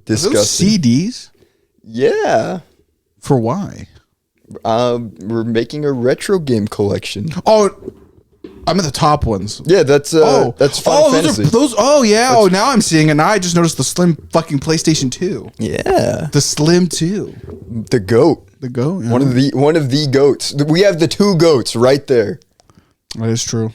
Disgusting. CDs? Yeah. For why? We're making a retro game collection. Oh, I'm at the top ones. Yeah, that's Final Fantasy. Now I'm seeing it. Now I just noticed the slim fucking PlayStation 2. Yeah. The Slim 2. The goat. The goat. Yeah. One of the goats. We have the two goats right there. That is true.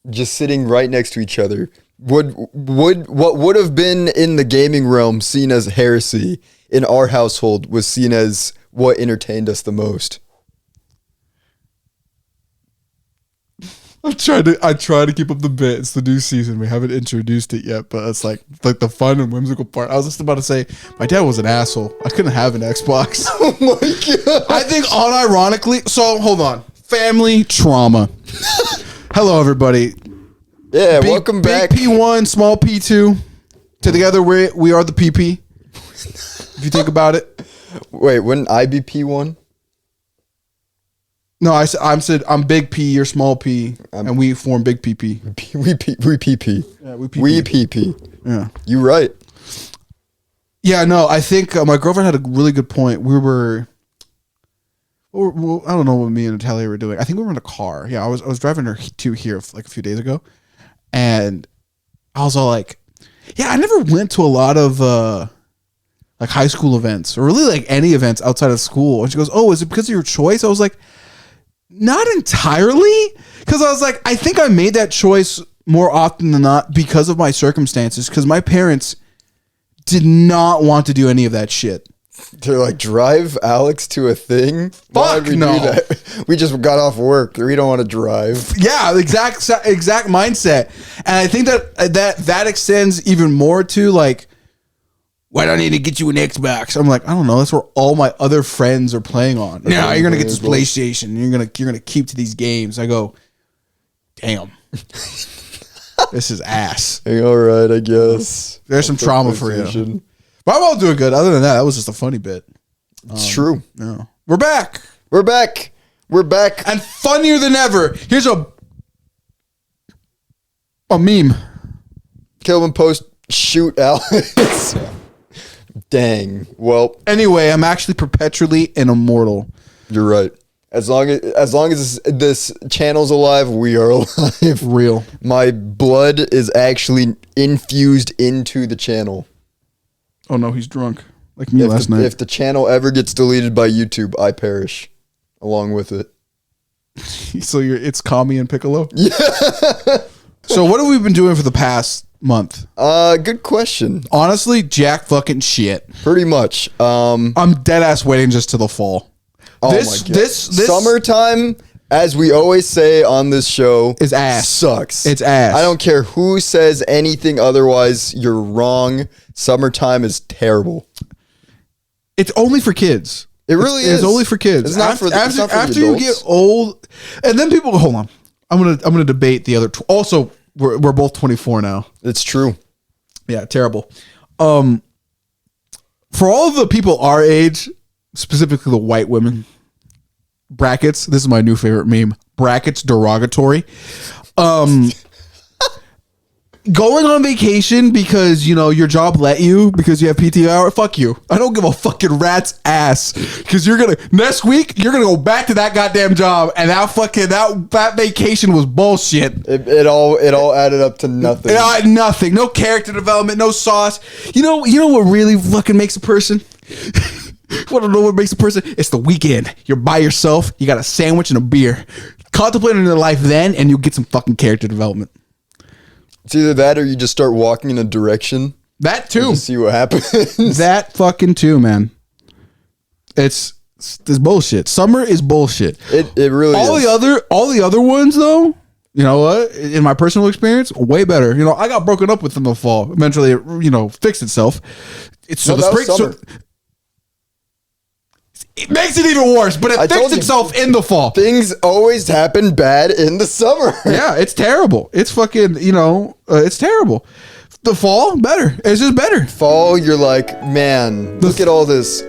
Just sitting right next to each other. What would have been in the gaming realm seen as heresy in our household was seen as what entertained us the most. I try to keep up the bit. It's the new season. We haven't introduced it yet, but it's like the fun and whimsical part. I was just about to say, my dad was an asshole. I couldn't have an Xbox. Oh my god! I think unironically. So hold on, family trauma. Hello, everybody. Yeah, welcome back. Big P1, small P2. Together we are the PP. If you think about it. Wait, wouldn't I be P1? No, I said I'm big P, you're small P, and we form big PP. We PP. Yeah, we PP. We PP. Yeah. You right. Yeah, no, I think my girlfriend had a really good point. I don't know what me and Natalia were doing. I think we were in a car. Yeah, I was driving her to here like a few days ago, and I was all like, yeah, I never went to a lot of like high school events or really like any events outside of school. And she goes, oh, is it because of your choice? I was like, not entirely, because I was like, I think I made that choice more often than not because of my circumstances, because my parents did not want to do any of that shit. They're like, drive Alex to a thing? Fuck we no. do that? We just got off work. We don't want to drive. Yeah, exact mindset. And I think that extends even more to like, why do I need to get you an Xbox? I'm like, I don't know. That's where all my other friends are playing on. Now you're gonna get this PlayStation. And you're gonna keep to these games. I go, damn, this is ass. Hey, all right, I guess. There's some trauma for you. But I'm all doing good. Other than that was just a funny bit. It's true. Yeah. We're back. And funnier than ever. Here's a meme. Kelvin post, shoot Alex. Dang. Well, anyway, I'm actually perpetually an immortal. You're right. As long as this channel's alive, we are alive. Real. My blood is actually infused into the channel. Oh no, he's drunk. Like me last night. If the channel ever gets deleted by YouTube, I perish along with it. So it's Kami and Piccolo? Yeah. So what have we been doing for the past month? Good question. Honestly, jack fucking shit. Pretty much. I'm dead ass waiting just to the fall. Oh my God. This summertime, as we always say on this show, is ass. Sucks. It's ass. I don't care who says anything otherwise. You're wrong. Summertime is terrible. It's only for kids. It really is. It's only for kids. It's not for the adults. After you get old, and then people go, hold on. I'm gonna debate the other. Also, we're both 24 now. It's true. Yeah, terrible. For all of the people our age, specifically the white women, brackets. This is my new favorite meme. Brackets derogatory. Going on vacation because, you know, your job let you because you have PTO hour, fuck you. I don't give a fucking rat's ass because next week, you're going to go back to that goddamn job and that vacation was bullshit. It all added up to nothing. Nothing. No character development, no sauce. You know what really fucking makes a person? Want to know what makes a person? It's the weekend. You're by yourself. You got a sandwich and a beer. Contemplate on your life then and you'll get some fucking character development. It's either that or you just start walking in a direction. That too. To see what happens. That fucking too, man. It's bullshit. Summer is bullshit. It really is. All the other ones though, you know what? In my personal experience, way better. You know, I got broken up with in the fall. Eventually, it, fixed itself. It makes it even worse, but it fixed itself in the fall. Things always happen bad in the summer. Yeah, it's terrible. It's fucking, it's terrible. The fall, better. It's just better. Fall, you're like, man, look at all this.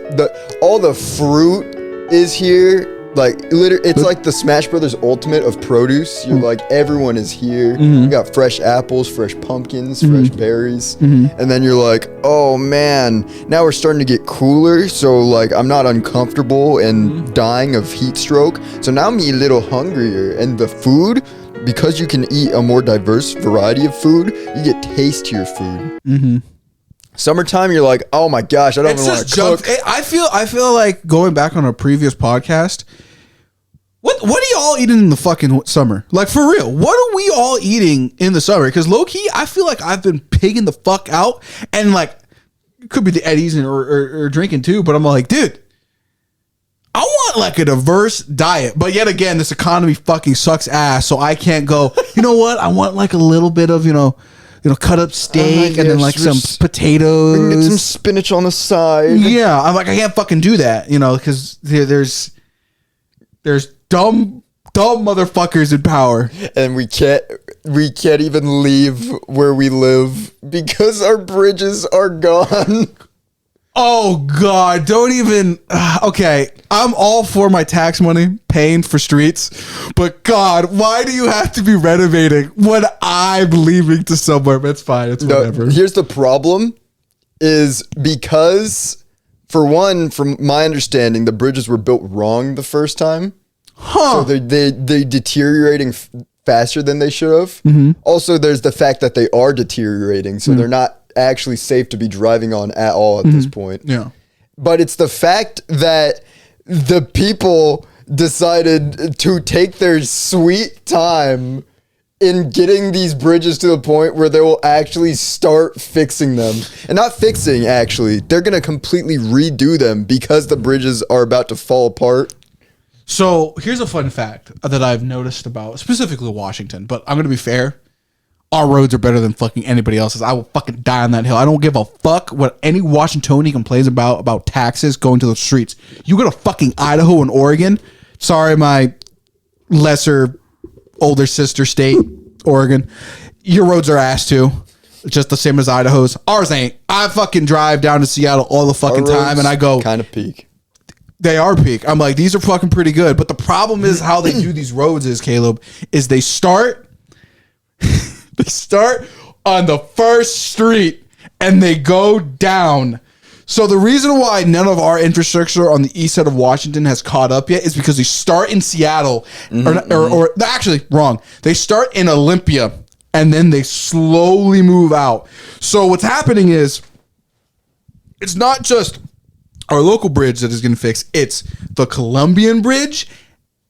All the fruit is here. Like, it's like the Smash Brothers Ultimate of produce. You're like, everyone is here. Mm-hmm. You got fresh apples, fresh pumpkins, fresh berries. And then you're like, oh man, now we're starting to get cooler. So like, I'm not uncomfortable and dying of heat stroke. So now I'm a little hungrier. And the food, because you can eat a more diverse variety of food, you get tastier food. Summertime, you're like, oh my gosh, I don't even want to cook. I feel like going back on a previous podcast. What are y'all eating in the fucking summer? Like, for real, what are we all eating in the summer? Because low key, I feel like I've been pigging the fuck out, and like, it could be the Eddies or drinking too. But I'm like, dude, I want like a diverse diet. But yet again, this economy fucking sucks ass, so I can't go. You know what? I want like a little bit of cut up steak and then like some potatoes. We can get some spinach on the side. Yeah, I'm like, I can't fucking do that, because there's dumb motherfuckers in power, and we can't even leave where we live because our bridges are gone. Oh God, don't even. Okay, I'm all for my tax money paying for streets, but God, why do you have to be renovating when I'm leaving to somewhere? But it's fine, it's whatever. Here's the problem, is because, for one, from my understanding, the bridges were built wrong the first time. So they deteriorating faster than they should have. Also, there's the fact that they are deteriorating, so they're not actually safe to be driving on at all at this point. Yeah. But it's the fact that the people decided to take their sweet time in getting these bridges to the point where they will actually start fixing them. And not fixing, actually. They're going to completely redo them because the bridges are about to fall apart. So here's a fun fact that I've noticed about specifically Washington, but I'm going to be fair. Our roads are better than fucking anybody else's. I will fucking die on that hill. I don't give a fuck what any Washingtonian complains about taxes going to the streets. You go to fucking Idaho and Oregon. Sorry, my lesser older sister state, Oregon. Your roads are ass too. Just the same as Idaho's. Ours ain't. I fucking drive down to Seattle all the fucking time and I go kind of peak. They are peak. I'm like, these are fucking pretty good. But the problem is how they do these roads is, Caleb, is they start on the first street and they go down. So the reason why none of our infrastructure on the east side of Washington has caught up yet is because they start in Seattle or actually wrong. They start in Olympia and then they slowly move out. So what's happening is it's not just our local bridge that is getting fixed. It's the Columbian Bridge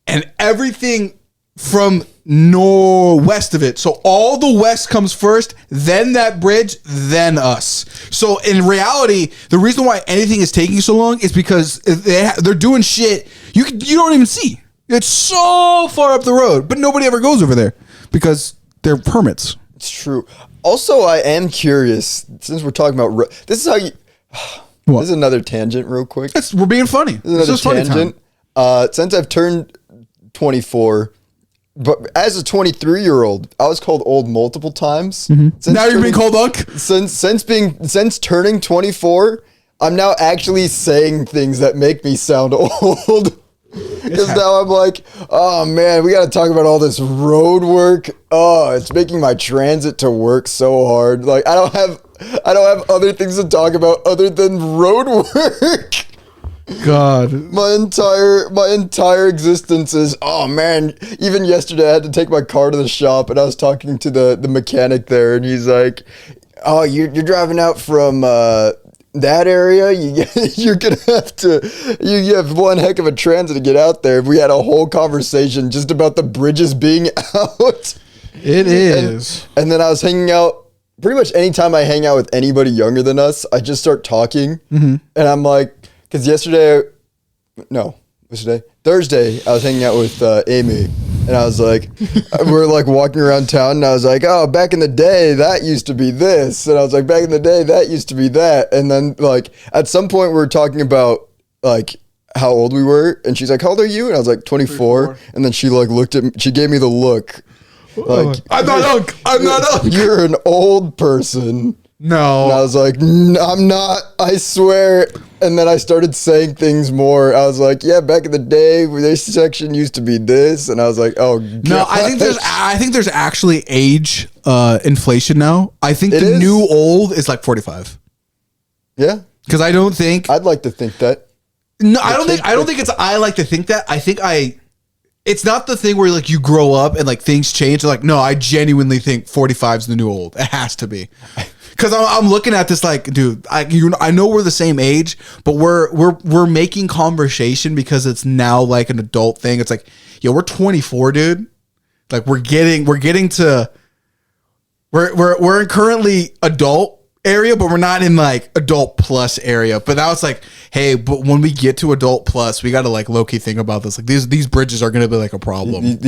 and everything from northwest of it. So all the west comes first, then that bridge, then us. So in reality, the reason why anything is taking so long is because they're doing shit you don't even see. It's so far up the road, but nobody ever goes over there because they're permits. It's true. Also, I am curious, since we're talking about this is how you. What? This is another tangent, real quick. We're being funny. This is another tangent. Since I've turned 24. But as a 23-year-old, I was called old multiple times. Now you're being called unk? Since turning 24, I'm now actually saying things that make me sound old. Because now I'm like, oh man, we got to talk about all this road work. Oh, it's making my transit to work so hard. Like I don't have other things to talk about other than road work. God, my entire existence is, oh man. Even yesterday I had to take my car to the shop and I was talking to the mechanic there and he's like, oh, you're driving out from that area, you're gonna have to you have one heck of a transit to get out there. We had a whole conversation just about the bridges being out. It is. And then I was hanging out. Pretty much anytime I hang out with anybody younger than us, I just start talking. And I'm like, because Thursday, I was hanging out with Amy, and I was like, we were like walking around town, and I was like, oh, back in the day, that used to be this. And I was like, back in the day, that used to be that. And then like at some point we were talking about like how old we were, and she's like, how old are you? And I was like, 24. And then she like looked at me, she gave me the look. Like, I'm not unk. You're an old person. No. And I was like, I'm not, I swear. And then I started saying things more. I was like, yeah, back in the day, this section used to be this. And I was like, oh, No, I think there's actually age inflation now. I think the new old is like 45. Yeah. Because I don't think I'd like to think that. No, I don't think it's I like to think that. I think it's not the thing where like you grow up and like things change. Like, no, I genuinely think 45 is the new old. It has to be. Because I'm looking at this like, dude, I know we're the same age, but we're making conversation because it's now like an adult thing. It's like, yo, we're 24, dude. Like we're currently adult area, but we're not in like adult plus area. But now it's like, hey, but when we get to adult plus, we got to like low key think about this. Like these bridges are gonna be like a problem.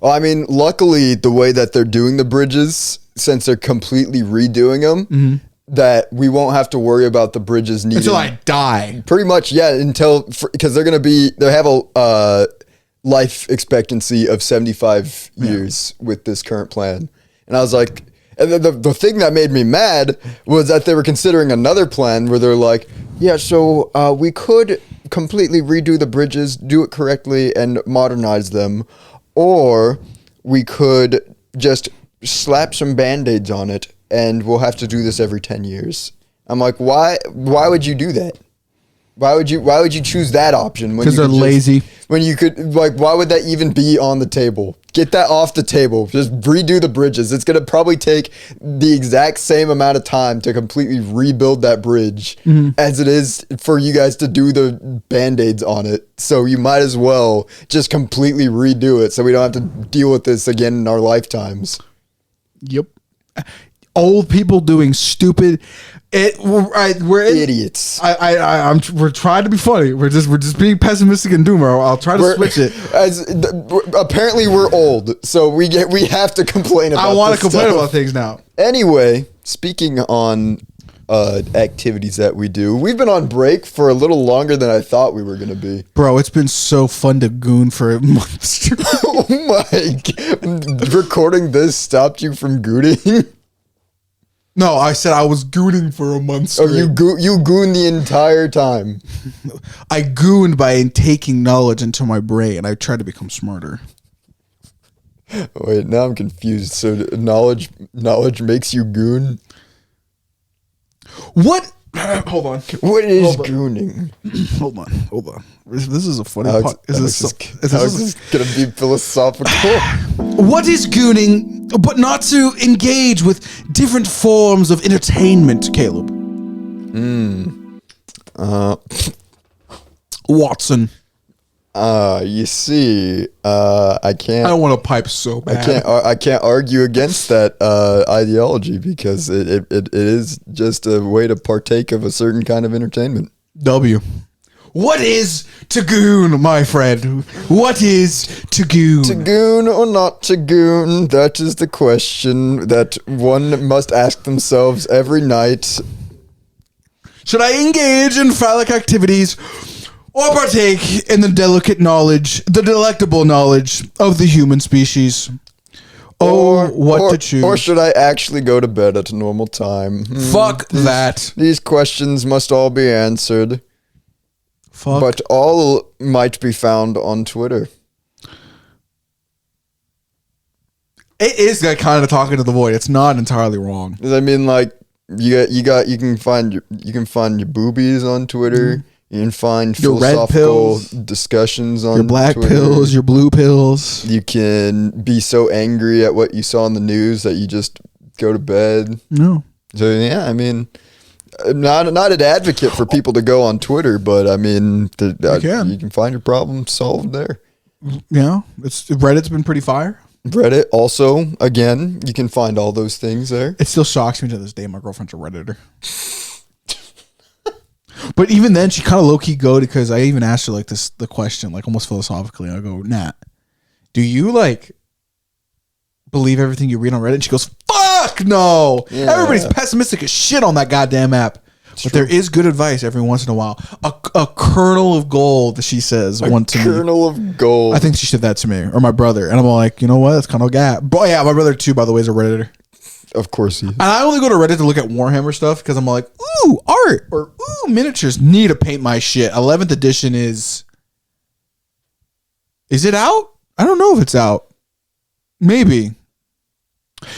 Well, I mean, luckily the way that they're doing the bridges, since they're completely redoing them, that we won't have to worry about the bridges needing until I die. Pretty much, yeah. Because they have a life expectancy of 75 years with this current plan, and I was like. And the thing that made me mad was that they were considering another plan where they're like, yeah, so we could completely redo the bridges, do it correctly, and modernize them. Or we could just slap some Band-Aids on it, and we'll have to do this every 10 years. I'm like, why would you do that? Why would you choose that option? Because they're lazy. When you could, like, why would that even be on the table? Get that off the table. Just redo the bridges. It's going to probably take the exact same amount of time to completely rebuild that bridge as it is for you guys to do the Band-Aids on it. So you might as well just completely redo it so we don't have to deal with this again in our lifetimes. Yep. Old people doing stupid. We're idiots. We're trying to be funny. We're just being pessimistic and doomer. I'll try to switch it. Apparently, we're old, so we have to complain about. I want to complain about things now. Anyway, speaking on activities that we do, we've been on break for a little longer than I thought we were going to be. Bro, it's been so fun to goon for a month. Oh my! Recording this stopped you from gooning. No, I said I was gooning for a month straight. Oh, you gooned the entire time. I gooned by taking knowledge into my brain, and I tried to become smarter. Wait, now I'm confused. So knowledge makes you goon? What? Hold on. What is gooning? Hold on. This is a funny part. This is going to be philosophical. What is gooning, but not to engage with different forms of entertainment, Caleb? Watson. You see, I can't. I want to pipe so bad. I can't argue against that ideology because it is just a way to partake of a certain kind of entertainment. W. What is to goon, my friend? What is to goon? To goon or not to goon? That is the question that one must ask themselves every night. Should I engage in phallic activities or partake in the delectable knowledge of the human species? To choose. Or should I actually go to bed at a normal time? Fuck that. These questions must all be answered. Fuck. But all might be found on Twitter. It is like kind of talking to the void. It's not entirely wrong. I mean, like you can find your boobies on Twitter. You can find your philosophical discussions on your black Twitter. Pills, your blue pills. You can be so angry at what you saw in the news that you just go to bed. No. So yeah, I mean, not an advocate for people to go on Twitter, but I mean, you can find your problem solved there. Yeah, Reddit's been pretty fire. Reddit also, again, you can find all those things there. It still shocks me to this day. My girlfriend's a Redditor. But even then, she kind of low-key goaded because I even asked her like the question, like almost philosophically. I go, Nat, do you like believe everything you read on Reddit? And she goes, fuck no. Yeah. Everybody's pessimistic as shit on that goddamn app. But there is good advice every once in a while. A kernel of gold, she says. A kernel of gold. I think she said that to me or my brother. And I'm like, you know what? That's kind of a gap. But yeah, my brother too, by the way, is a Redditor. Of course he is. And I only go to Reddit to look at Warhammer stuff because I'm like, ooh, art or ooh, miniatures. Need to paint my shit. 11th edition is it out? I don't know if it's out. Maybe.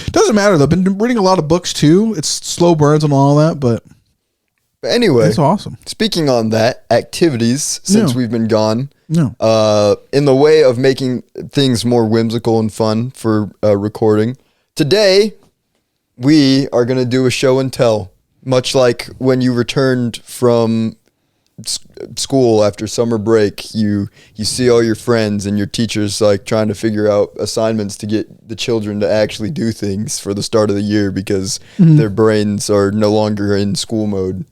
Doesn't matter though. I've been reading a lot of books too. It's slow burns and all that, but anyway, it's awesome. Speaking on that, activities since we've been gone. No. In the way of making things more whimsical and fun for recording, today we are going to do a show and tell, much like when you returned from school after summer break. You see all your friends and your teachers like trying to figure out assignments to get the children to actually do things for the start of the year because their brains are no longer in school mode.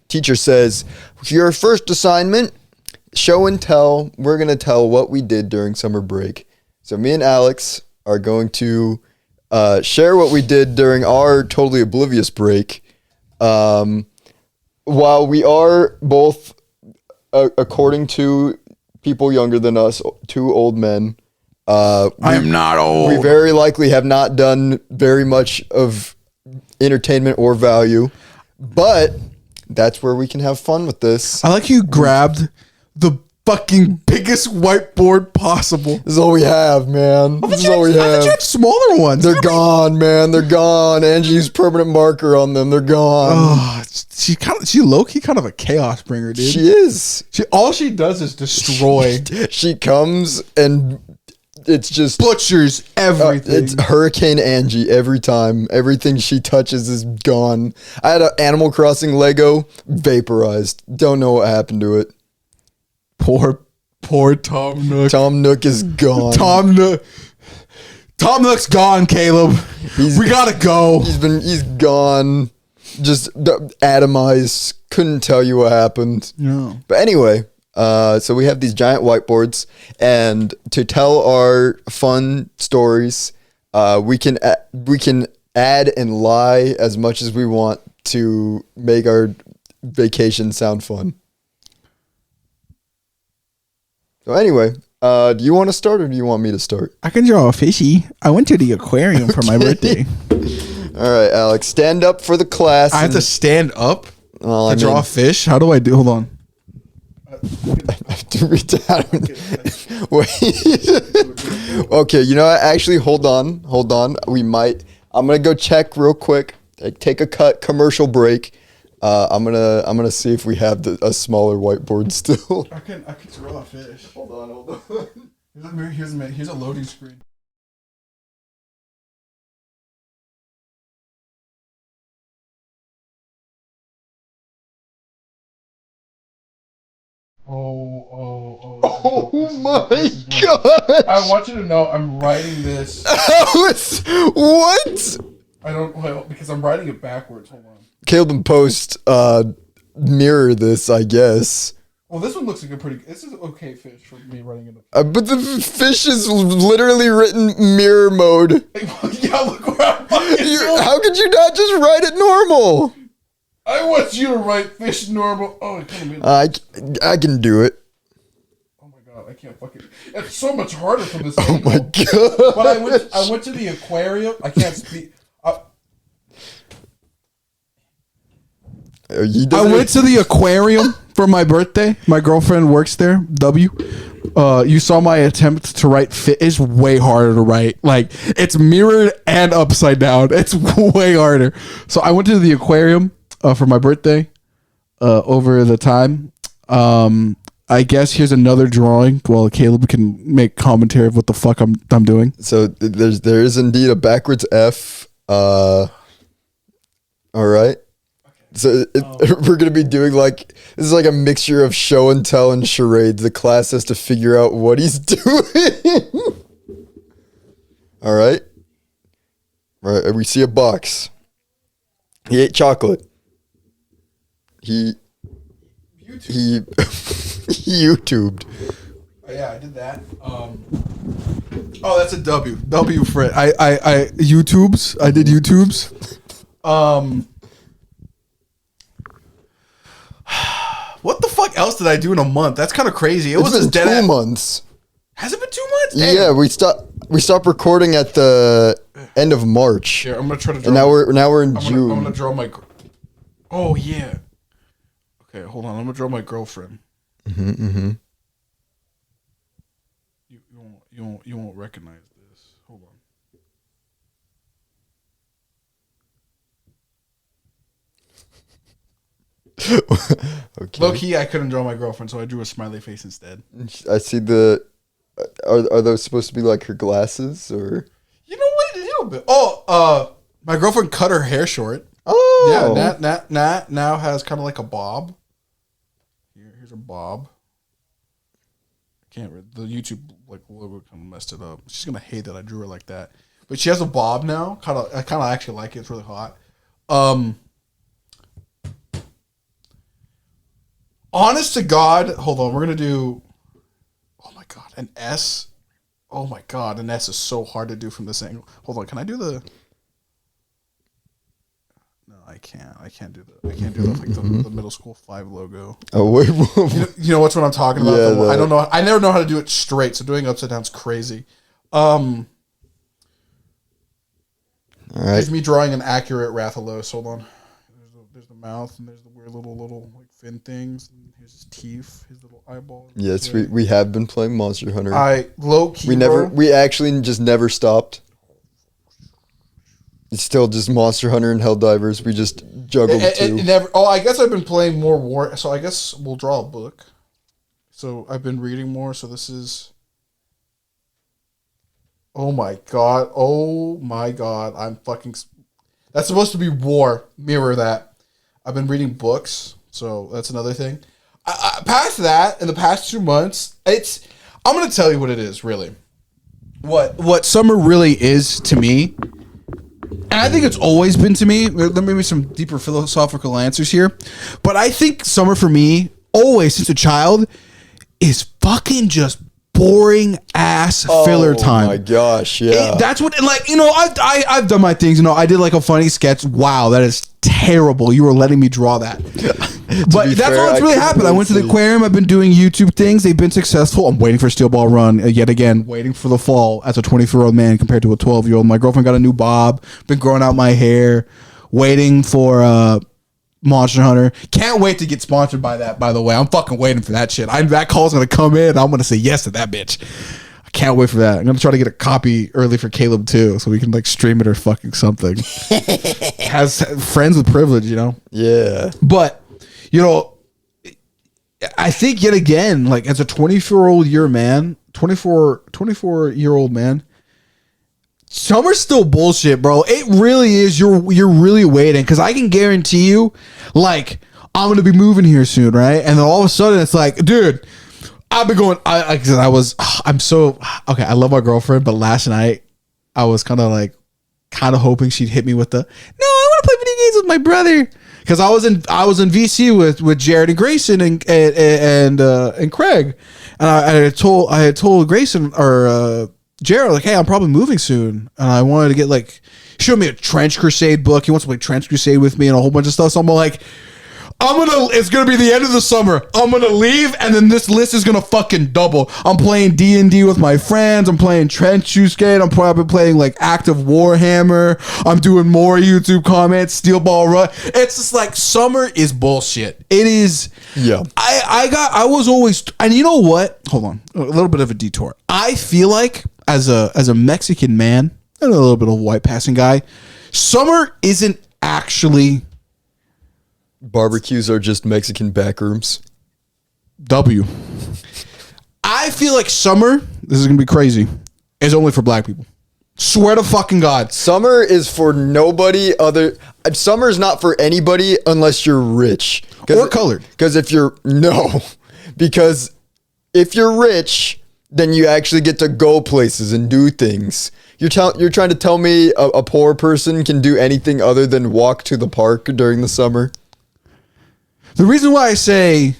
Teacher says, your first assignment, show and tell. We're going to tell what we did during summer break. So me and Alex are going to share what we did during our totally oblivious break. While we are both, according to people younger than us, two old men, I am not old. We very likely have not done very much of entertainment or value, but that's where we can have fun with this. I like you grabbed the fucking biggest whiteboard possible. This is all we have, man. This is all we I thought you have. had smaller ones. They're gone, man. They're gone. Angie used permanent marker on them. They're gone. Oh, she low-key kind of a chaos bringer, dude. She is. All she does is destroy. She comes and it's just butchers everything. It's Hurricane Angie every time. Everything she touches is gone. I had an Animal Crossing Lego vaporized. Don't know what happened to it. Poor Tom Nook. Tom Nook is gone. Tom Nook's gone, Caleb. We gotta go. He's gone. Just atomized. Couldn't tell you what happened. No. But anyway, so we have these giant whiteboards, and to tell our fun stories, we can add and lie as much as we want to make our vacation sound fun. So anyway, do you want to start or do you want me to start? I can draw a fishy. I went to the aquarium for my birthday. All right, Alex, stand up for the class. I have to stand up to draw a fish? How do I do? Hold on. I have to read down. Wait. Okay, you know what? Actually, hold on. I'm going to go check real quick. Take a commercial break. I'm gonna see if we have a smaller whiteboard still. I can draw a fish. Hold on. Here's a loading screen. Oh my god! I want you to know I'm writing this. What? Because I'm writing it backwards. Hold on. Caleb and Post mirror this, I guess. Well, this one looks like this is okay fish for me writing it up. But the fish is literally written mirror mode. Yeah, look where I'm how could you not just write it normal? I want you to write fish normal. Oh, I can do it. Oh my god, I can't fucking. It's so much harder from this. Oh my god! But I went to the aquarium. I can't speak. I went to the aquarium for my birthday. My girlfriend works there. You saw my attempt to write fit is way harder to write. Like it's mirrored and upside down. It's way harder. So I went to the aquarium for my birthday over the time. I guess here's another drawing. Well, Caleb can make commentary of what the fuck I'm doing. So there is indeed a backwards F. All right. So we're going to be doing this is like a mixture of show and tell and charades. The class has to figure out what he's doing. All right. All right. We see a box. He ate chocolate. He YouTubed. Oh, yeah, I did that. Oh, that's a W. W for it. I YouTubes. I did YouTubes. What the fuck else did I do in a month? That's kind of crazy. It's been 2 months. Has it been 2 months? Damn. Yeah, we stopped recording at the end of March. Here, I'm gonna try to draw. And now we're in June. I'm gonna draw my. Oh yeah. Okay, hold on. I'm gonna draw my girlfriend. You won't recognize this. Hold on. Okay. Low key, I couldn't draw my girlfriend, so I drew a smiley face instead. I see the. Are those supposed to be like her glasses or? You know what? A little bit. Oh, my girlfriend cut her hair short. Oh. Yeah, now has kind of like a bob. Here's a bob. I can't read the YouTube like logo kind of messed it up. She's gonna hate that I drew her like that. But she has a bob now. I kind of actually like it. It's really hot. Honest to God, hold on. We're gonna do. Oh my God, an S. Oh my God, an S is so hard to do from this angle. Hold on, can I do the? No, I can't. I can't do the like the middle school 5 logo. Oh wait. You know what I'm talking about? Yeah, I don't know. I never know how to do it straight, so doing upside down is crazy. All right. Here's me drawing an accurate Rathalos. Hold on. There's the mouth, and there's the weird little like fin things. And here's his teeth, his little eyeball. Yes, we have been playing Monster Hunter. I low key. We actually just never stopped. It's still just Monster Hunter and Helldivers. We just juggled two. I guess I've been playing more War. So I guess we'll draw a book. So I've been reading more. So this is. Oh my God! Oh my God! I'm fucking. That's supposed to be War. Mirror that. I've been reading books, so that's another thing. Past that, in the past 2 months, I'm gonna tell you what it is, really. What summer really is to me, and I think it's always been to me. There may be some deeper philosophical answers here, but I think summer for me, always since a child, is fucking just boring ass filler time. Oh my gosh, yeah. That's what, like, you know, I've done my things. You know, I did like a funny sketch. Wow, that is terrible. You were letting me draw that. But that's all that's really happened. I went to the aquarium. I've been doing YouTube things. They've been successful. I'm waiting for Steel Ball Run yet again. Waiting for the fall as a 24-year-old man compared to a 12-year-old. My girlfriend got a new bob. Been growing out my hair. Waiting for Monster Hunter. Can't wait to get sponsored by that, by the way. I'm fucking waiting for that shit. That call's going to come in. I'm going to say yes to that bitch. I can't wait for that. I'm going to try to get a copy early for Caleb too, so we can like stream it or fucking something. Has friends with privilege, you know? Yeah. But, you know, I think yet again, like as a 24-year-old man, summer's still bullshit, bro. It really is. You're really waiting, because I can guarantee you, like, I'm gonna be moving here soon, right? And then all of a sudden, it's like, dude, I've been going. I'm so okay. I love my girlfriend, but last night I was kind of hoping she'd hit me with the, no, I want to play video games with my brother, because I was in VC with Jared and Grayson and Craig, and I had told Grayson or Jared, like, hey, I'm probably moving soon, and I wanted to get like, showed me a Trench Crusade book. He wants to play Trench Crusade with me and a whole bunch of stuff. So I'm like, it's gonna be the end of the summer. I'm gonna leave, and then this list is gonna fucking double. I'm playing D&D with my friends. I'm playing Trench Crusade. I'm probably playing like Active Warhammer. I'm doing more YouTube comments. Steel Ball Run. It's just like, summer is bullshit. It is. Yeah. I was always, and you know what? Hold on, a little bit of a detour. I feel like as a Mexican man and a little bit of a white passing guy, summer isn't actually. Barbecues are just Mexican backrooms. I feel like summer, this is going to be crazy, is only for black people. Swear to fucking God. Summer is for nobody other. Summer is not for anybody unless you're rich. Or colored. Because if you're rich, then you actually get to go places and do things. You're trying to tell me a poor person can do anything other than walk to the park during the summer? The reason why I say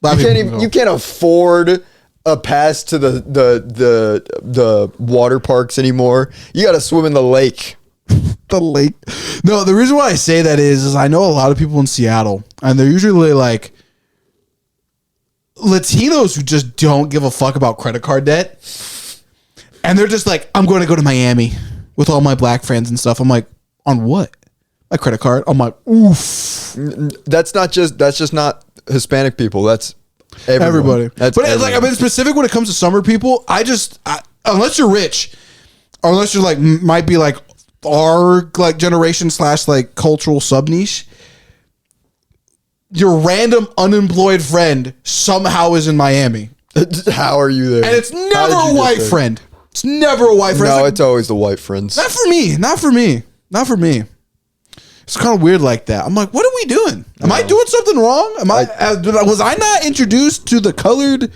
you can't afford a pass to the water parks anymore. You got to swim in the lake. The lake. No, the reason why I say that is I know a lot of people in Seattle, and they're usually like Latinos who just don't give a fuck about credit card debt. And they're just like, I'm going to go to Miami. with all my black friends and stuff. I'm like, on what? My credit card. I'm like, oof. That's just not Hispanic people. That's everybody. That's but everyone. like, I've been specific when it comes to summer people. Unless you're rich, or unless you're like, might be like our like generation / like cultural sub niche, your random unemployed friend somehow is in Miami. How are you there? And it's never a white friend. It's never a white friend. No, it's always the white friends. Not for me. Not for me. Not for me. It's kind of weird like that. I'm like, what are we doing? Am I doing something wrong? Was I not introduced to the colored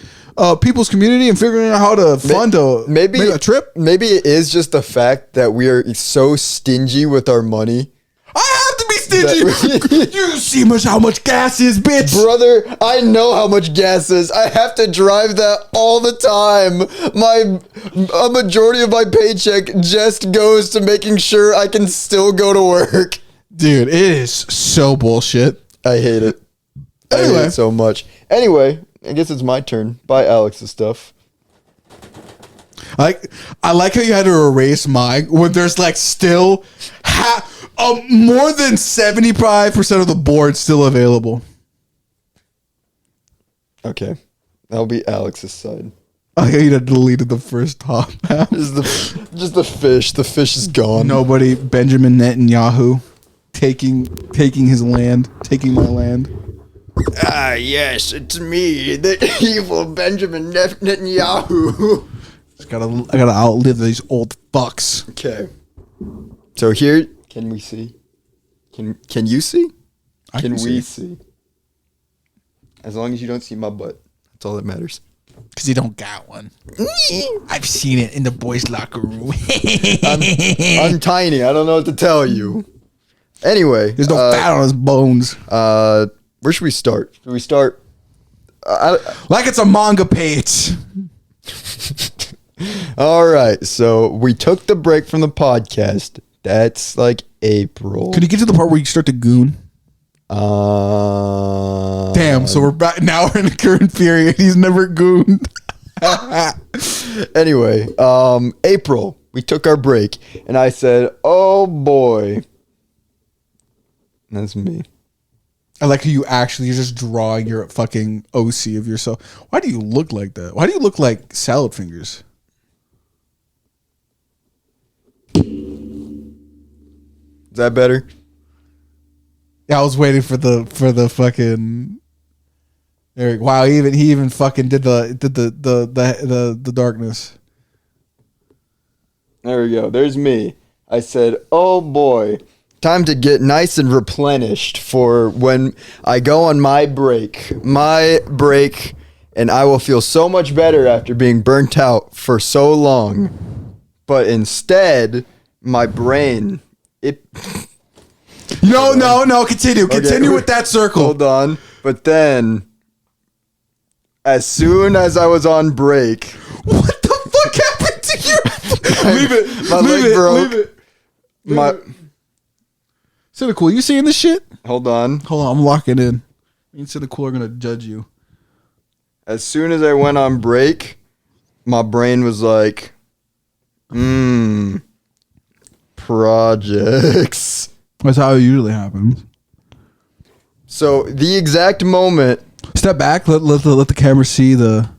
people's community and figuring out how to fund a trip? Maybe it is just the fact that we are so stingy with our money. I have to be stingy. You see how much gas is, bitch. Brother, I know how much gas is. I have to drive that all the time. A majority of my paycheck just goes to making sure I can still go to work. Dude, it is so bullshit. I hate it. Anyway. I hate it so much. Anyway, I guess it's my turn. Buy Alex's stuff. I like how you had to erase mine when there's like still more than 75% of the board still available. Okay. That'll be Alex's side. I like how you deleted the first top half. Just the fish. The fish is gone. Nobody, Benjamin Netanyahu, taking his land, taking my land. Ah, yes, it's me, the evil Benjamin Netanyahu. I gotta outlive these old fucks. Okay. So here, can we see? Can you see? Can we see? As long as you don't see my butt. That's all that matters. Because you don't got one. I've seen it in the boys' locker room. I'm tiny. I don't know what to tell you. Anyway. There's no fat on his bones. Where should we start? Should we start? Like it's a manga page. All right. So we took the break from the podcast. That's like April. Could you get to the part where you start to goon? Damn. So we're back. Now we're in the current period. He's never gooned. Anyway, April. We took our break. And I said, oh boy. That's me. I like how you're just drawing your fucking OC of yourself. Why do you look like that? Why do you look like salad fingers? Is that better? Yeah, I was waiting for the fucking Eric. Wow, he even fucking did the darkness. There we go. There's me. I said, oh boy. Time to get nice and replenished for when I go on my break. My break, and I will feel so much better after being burnt out for so long. But instead, my brain, No, continue. Continue with that circle. Hold on. But then, as soon as I was on break. What the fuck happened to you? Leave it. My leg broke. Leave it. Cynical, you seeing this shit? Hold on, I'm locking in. Me and Cynical are gonna judge you. As soon as I went on break, my brain was like, projects. That's how it usually happens. So the exact moment. Step back. Let the camera see the.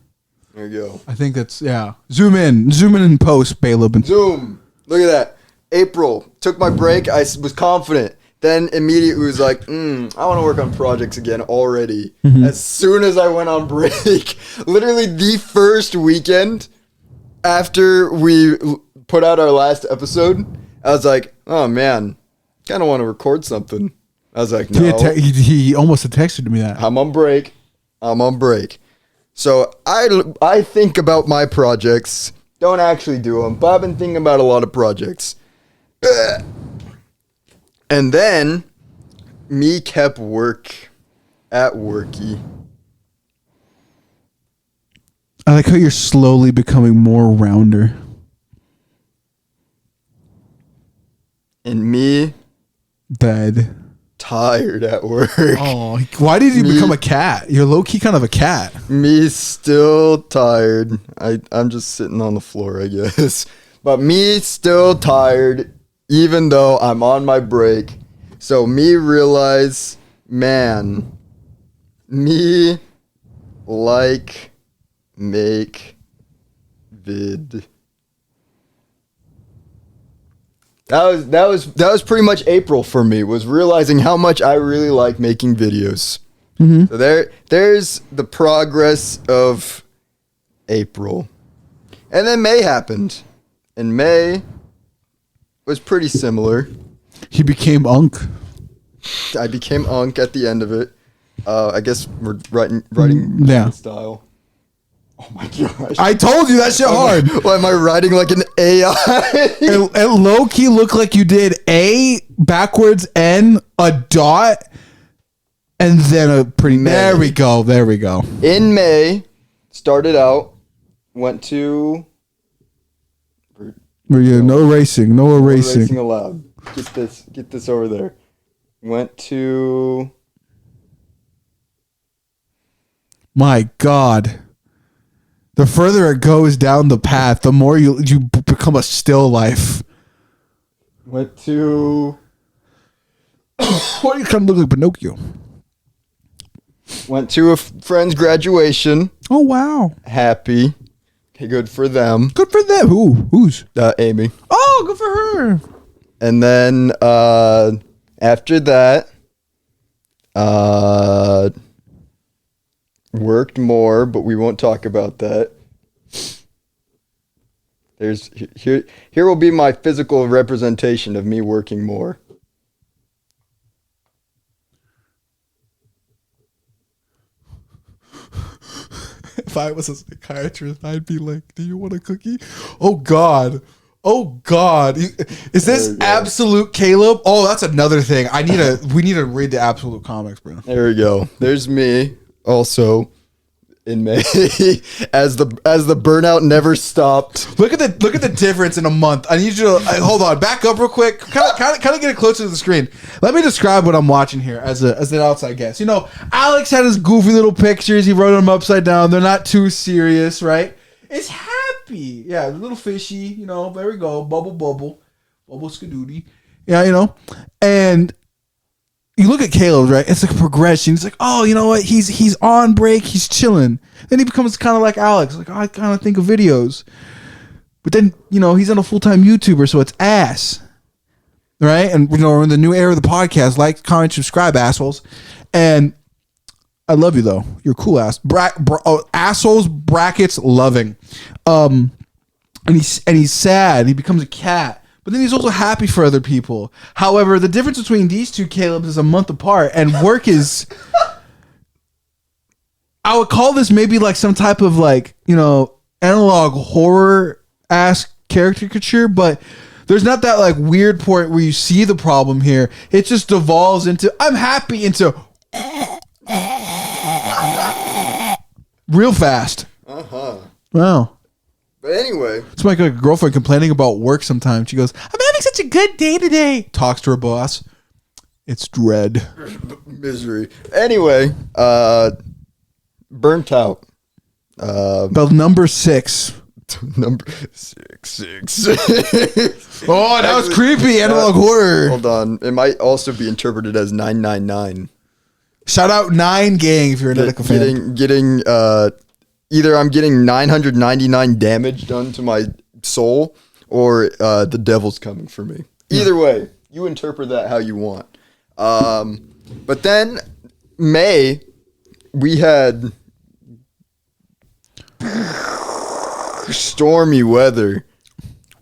There you go. I think that's Zoom in and post, Caleb. Zoom. Look at that. April took my break. I was confident. Then immediately was like, I want to work on projects again already. Mm-hmm. As soon as I went on break, literally the first weekend after we put out our last episode, I was like, oh man, kind of want to record something. I was like, no. He almost had texted me that. I'm on break. So I think about my projects. Don't actually do them, but I've been thinking about a lot of projects. And then, me kept work at worky. I like how you're slowly becoming more rounder. And me... Dead. Tired at work. Oh, why did you become a cat? You're low-key kind of a cat. Me still tired. I'm just sitting on the floor, I guess. But me still tired, even though I'm on my break. So me realize, man, me like make vid. That was pretty much April for me, was realizing how much I really like making videos. So there's the progress of April. And then May happened. And May was pretty similar. He became Unk. I became Unk at the end of it. I guess we're writing style. Oh my gosh. I told you that shit hard. Why am I writing like an AI? It low key looked like you did A backwards N, a dot, and then a pretty. May. There we go. There we go. In May, started out, went to. No racing. No erasing. Racing allowed. Get this over there. Went to. My God. The further it goes down the path, the more you become a still life. Went to. Why do you kind of look like Pinocchio? Went to a friend's graduation. Oh, wow. Happy. Okay, good for them. Good for them. Who's? Amy. Oh, good for her. And then after that, worked more, but we won't talk about that. There's here will be my physical representation of me working more. If I was a psychiatrist, I'd be like, "Do you want a cookie?" Oh God. Oh God. Is this Absolute Caleb? Oh, that's another thing. We need to read the Absolute comics, bro. There we go. There's me also in May as the burnout never stopped. Look at the difference in a month. I need you to hold on, back up real quick. Kind of get it closer to the screen. Let me describe what I'm watching here as an outside guest. You know, Alex had his goofy little pictures. He wrote them upside down. They're not too serious, right? It's happy. Yeah, a little fishy. You know, there we go. Bubble skadoodie. Yeah, you know, and. You look at Caleb, right? It's like a progression. He's like, oh, you know what? He's on break. He's chilling. Then he becomes kind of like Alex. Like, oh, I kind of think of videos. But then, you know, he's on a full-time YouTuber, so it's ass. Right? And, you know, we're in the new era of the podcast. Like, comment, subscribe, assholes. And I love you, though. You're a cool ass. Assholes, brackets, loving. And he's sad. He becomes a cat. But then he's also happy for other people. However, the difference between these two Calebs is a month apart, and work is. I would call this maybe like some type of like, you know, analog horror ass caricature, but there's not that like weird point where you see the problem here. It just devolves into I'm happy into real fast. Wow. But anyway. It's like a girlfriend complaining about work sometimes. She goes, I'm having such a good day today. Talks to her boss. It's dread. Misery. Anyway, burnt out. The number 6. Number 6. Oh, that was creepy. Analog horror. Hold on. It might also be interpreted as 999. Shout out 9 gang if you're a Medical fan. Getting either I'm getting 999 damage done to my soul, or the devil's coming for me. Either way, you interpret that how you want. But then May, we had stormy weather.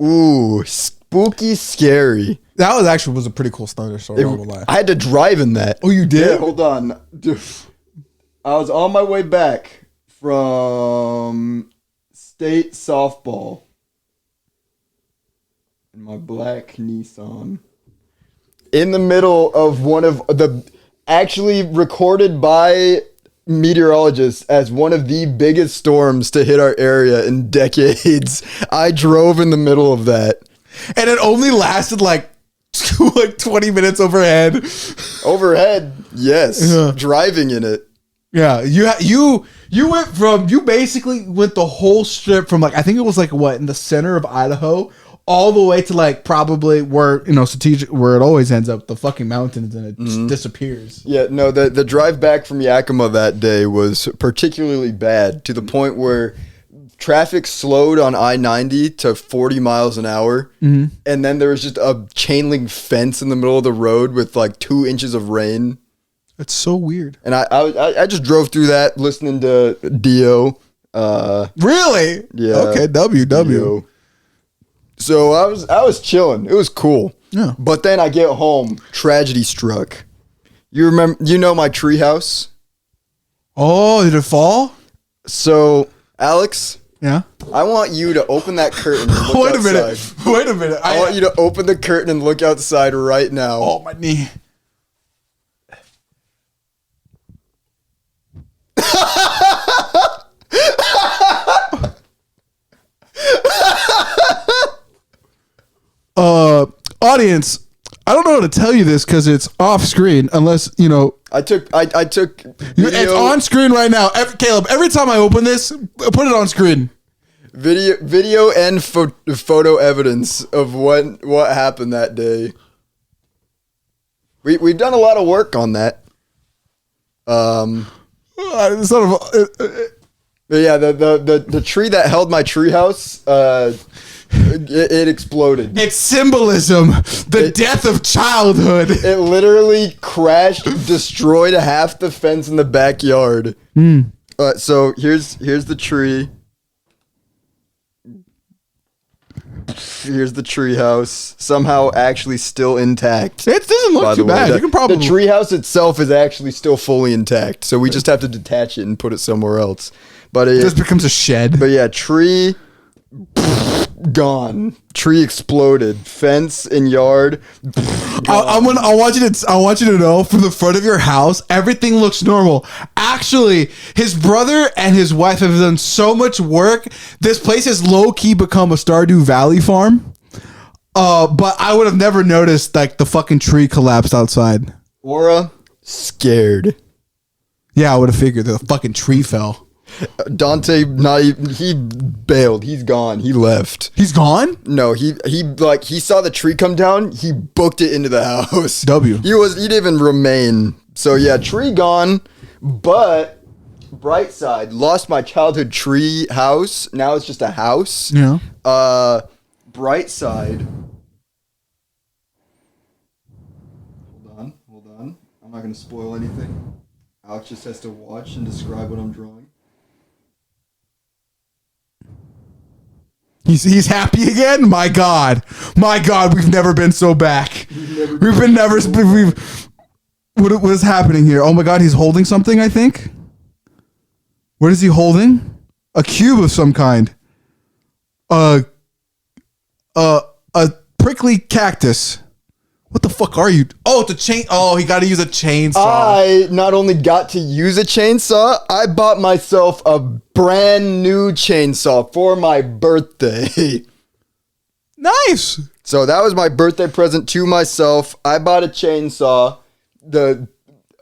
Ooh, spooky, scary. That was a pretty cool thunderstorm. I won't lie. I had to drive in that. Oh, you did? Yeah, hold on. Dude, I was on my way back from state softball in my black Nissan, in the middle of one of the, actually recorded by meteorologists as one of the biggest storms to hit our area in decades. I drove in the middle of that, and it only lasted like 20 minutes overhead. Overhead, yes. Yeah. Driving in it. Yeah, you basically went the whole strip from like, I think it was like what, in the center of Idaho all the way to like probably where strategic where it always ends up, the fucking mountains, and it just disappears. Yeah, no, the drive back from Yakima that day was particularly bad to the point where traffic slowed on I-90 to 40 miles an hour, and then there was just a chain link fence in the middle of the road with like 2 inches of rain. That's so weird. And I just drove through that listening to Dio. Really? Yeah. Okay. Dio. So I was chilling. It was cool. Yeah. But then I get home, tragedy struck. You know my treehouse? Oh, did it fall? So, Alex, Yeah. I want you to open that curtain and look outside. Wait a minute. I want you to open the curtain and look outside right now. Oh, my knee. Audience, I don't know how to tell you this because it's off screen unless I took it's on screen right now. Caleb, every time I open this, put it on screen. video and photo evidence of what happened that day. We've done a lot of work on that. It's sort of, But yeah, the tree that held my treehouse, it exploded. it's symbolism. The death of childhood. It literally crashed, destroyed half the fence in the backyard. So here's the tree. Here's the treehouse. Somehow actually still intact. It doesn't look too bad. You can probably the treehouse itself is actually still fully intact. So we just have to detach it and put it somewhere else. But this becomes a shed. But yeah, tree gone. Tree exploded. Fence and yard. I want you to know, from the front of your house, everything looks normal. Actually, his brother and his wife have done so much work. This place has low key become a Stardew Valley farm. But I would have never noticed like the fucking tree collapsed outside. Aura scared. Yeah, I would have figured the fucking tree fell. Dante, he bailed. He's gone. He left. He's gone? No, he saw the tree come down. He booked it into the he didn't even remain. So yeah, tree gone. But bright side, lost my childhood tree house. Now it's just a house. Yeah. Bright side. Hold on. I'm not gonna spoil anything. Alex just has to watch and describe what I'm drawing. He's happy again. My God, we've never been so back. What is happening here? Oh my God, he's holding something. I think. What is he holding? A cube of some kind. A prickly cactus. What the fuck are you? Oh, it's a chain. Oh, he got to use a chainsaw. I not only got to use a chainsaw, I bought myself a brand new chainsaw for my birthday. Nice. So that was my birthday present to myself. I bought a chainsaw.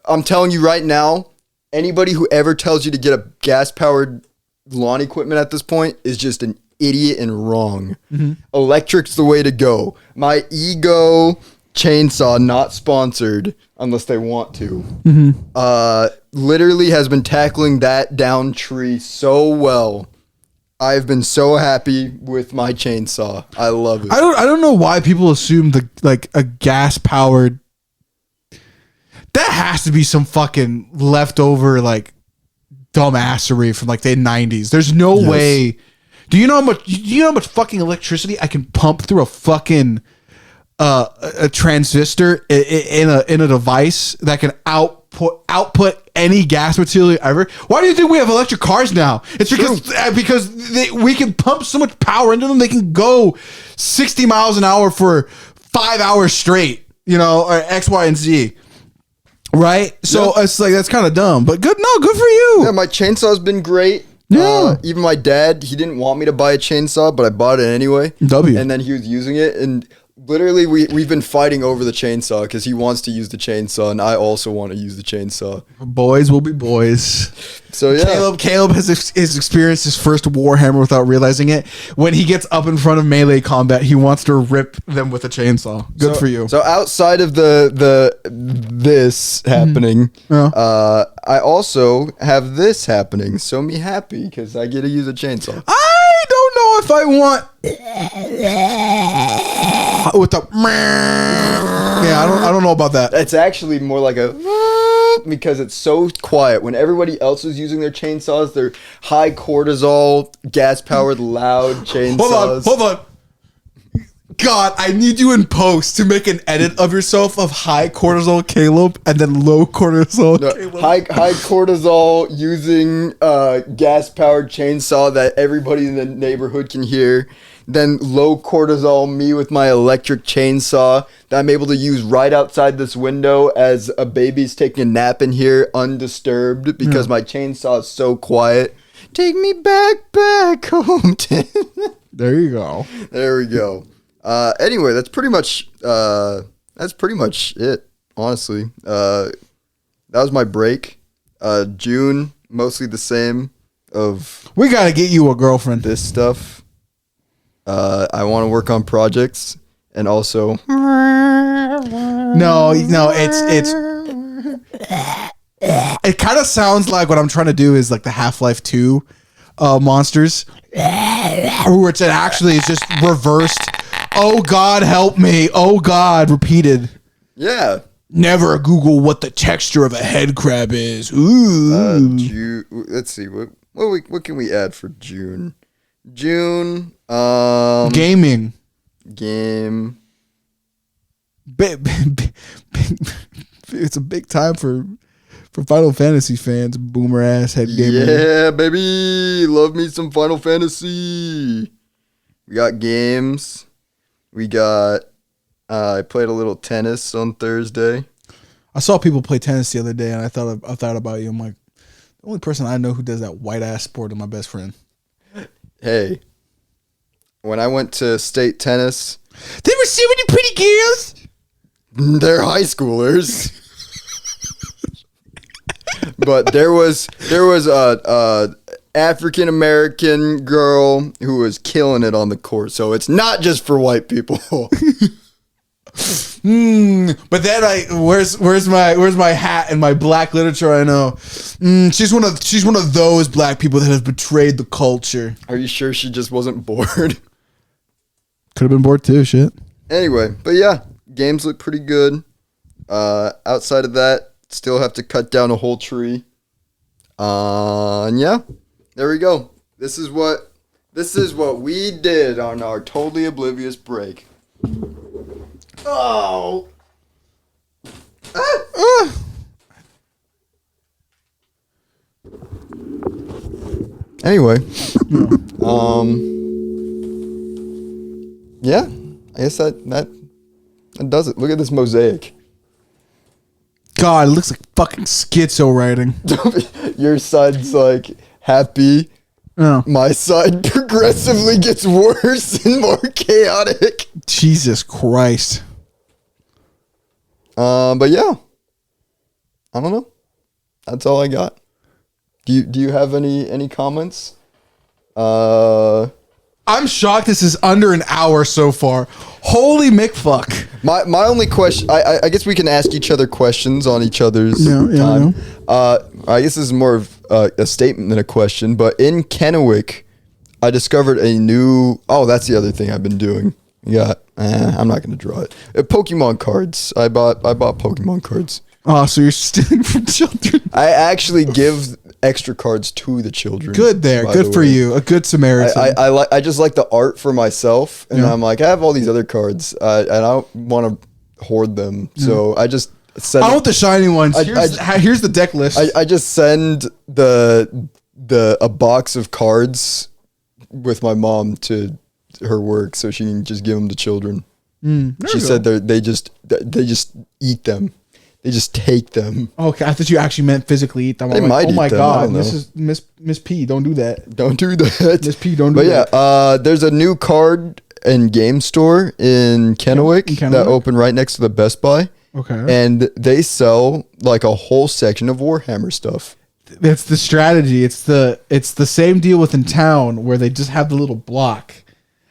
I'm telling you right now, anybody who ever tells you to get a gas-powered lawn equipment at this point is just an idiot and wrong. Electric's the way to go. My ego chainsaw, not sponsored unless they want to, literally has been tackling that down tree so well. I've been so happy with my chainsaw. I love it. I don't know why people assume a gas powered. That has to be some fucking leftover like dumbassery from like the 90s. There's no way. Do you know how much fucking electricity I can pump through a fucking a transistor in a device that can output any gas material ever? Why do you think we have electric cars now? It's because we can pump so much power into them, they can go 60 miles an hour for 5 hours straight, or X, Y, and Z. Right? So it's like, that's kind of dumb, but good for you. Yeah, my chainsaw's been great. Yeah. Even my dad, he didn't want me to buy a chainsaw, but I bought it anyway. And then he was using it, and literally we've been fighting over the chainsaw because he wants to use the chainsaw and I also want to use the chainsaw. Boys will be boys. So yeah, Caleb has experienced his first Warhammer without realizing it. When he gets up in front of melee combat, he wants to rip them with a chainsaw. Good for you. So outside of this happening, I also have this happening. So me happy because I get to use a chainsaw. I don't know if I want with the I don't know about that. It's actually more like a because it's so quiet. When everybody else is using their chainsaws, they're high cortisol, gas powered, loud chainsaws. Hold on. God, I need you in post to make an edit of yourself of high cortisol Caleb and then low cortisol Caleb. High cortisol using gas powered chainsaw that everybody in the neighborhood can hear. Then low cortisol me with my electric chainsaw that I'm able to use right outside this window as a baby's taking a nap in here undisturbed because my chainsaw is so quiet. Take me back home. There you go. There we go. Anyway, that's pretty much it, honestly. That was my break. June, mostly the same of we gotta get you a girlfriend. This stuff. I want to work on projects and also No, it's it kind of sounds like what I'm trying to do is like the Half-Life 2 monsters, which it actually is just reversed. Oh God, help me! Oh God, repeated. Yeah. Never Google what the texture of a head crab is. Ooh. Let's see what can we add for June? Gaming. Game. It's a big time for Final Fantasy fans, boomer ass head gamer. Yeah, baby, love me some Final Fantasy. We got games. We got. I played a little tennis on Thursday. I saw people play tennis the other day, and I thought about you. I'm like, the only person I know who does that white ass sport is my best friend. Hey, when I went to state tennis, there were so many pretty girls. They're high schoolers. But there was a African American girl who was killing it on the court. So it's not just for white people. But then where's my hat and my black literature? I know. She's one of those black people that has betrayed the culture. Are you sure she just wasn't bored? Could have been bored too. Shit. Anyway, but yeah, games look pretty good. Outside of that, still have to cut down a whole tree. And yeah, there we go. This is what we did on our totally oblivious break. Oh. Anyway, yeah, I guess that does it. Look at this mosaic. God, it looks like fucking schizo writing. Your side's like happy. Oh. My side progressively gets worse and more chaotic. Jesus Christ. But yeah, I don't know. That's all I got. Do you have any comments? I'm shocked this is under an hour so far. Holy McFuck. My only question, I guess we can ask each other questions on each other's time. I guess this is more of a statement than a question, but in Kennewick, I discovered a new, that's the other thing I've been doing. I'm not going to draw it. Pokemon cards. I bought Pokemon cards. Oh, so you're stealing from children. I actually give extra cards to the children. Good there. Good for you. A good Samaritan. I just like the art for myself, and I'm like, I have all these other cards, and I don't want to hoard them, so I just send. I want the shiny ones. Here's the deck list. I just send a box of cards with my mom to her work, so she can just give them to children. She said they just eat them. They just take them. Okay, I thought you actually meant physically eat them. They might eat them. Oh my God, this is Miss P. Don't do that. Don't do that. Miss P. Don't do that. But yeah, there's a new card and game store in Kennewick, that opened right next to the Best Buy. Okay. And they sell like a whole section of Warhammer stuff. That's the strategy. It's the same deal within town where they just have the little block.